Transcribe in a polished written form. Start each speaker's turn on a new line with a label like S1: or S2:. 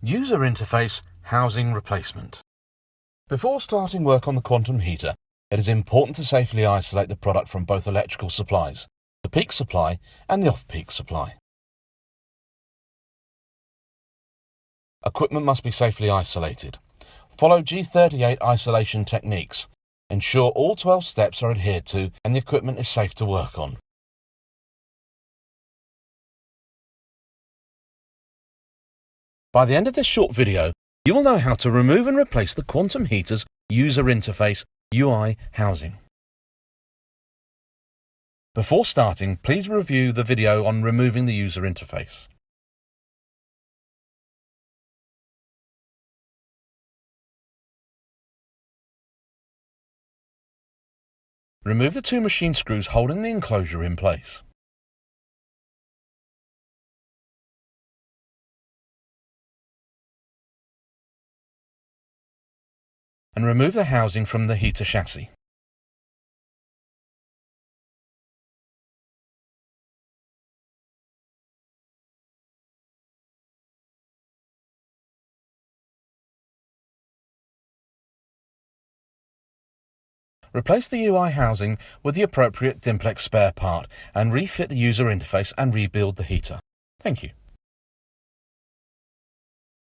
S1: User interface housing replacement. Before starting work on the quantum heater, it is important to safely isolate the product from both electrical supplies, the peak supply and the off-peak supply. Equipment must be safely isolated. Follow G38 isolation techniques. Ensure all 12 steps are adhered to and the equipment is safe to work on. By the end of this short video, you will know how to remove and replace the quantum heater's user interface UI housing. Before starting, please review the video on removing the user interface. Remove the two machine screws holding the enclosure in place. And remove the housing from the heater chassis. Replace the UI housing with the appropriate Dimplex spare part and refit the user interface and rebuild the heater. Thank you.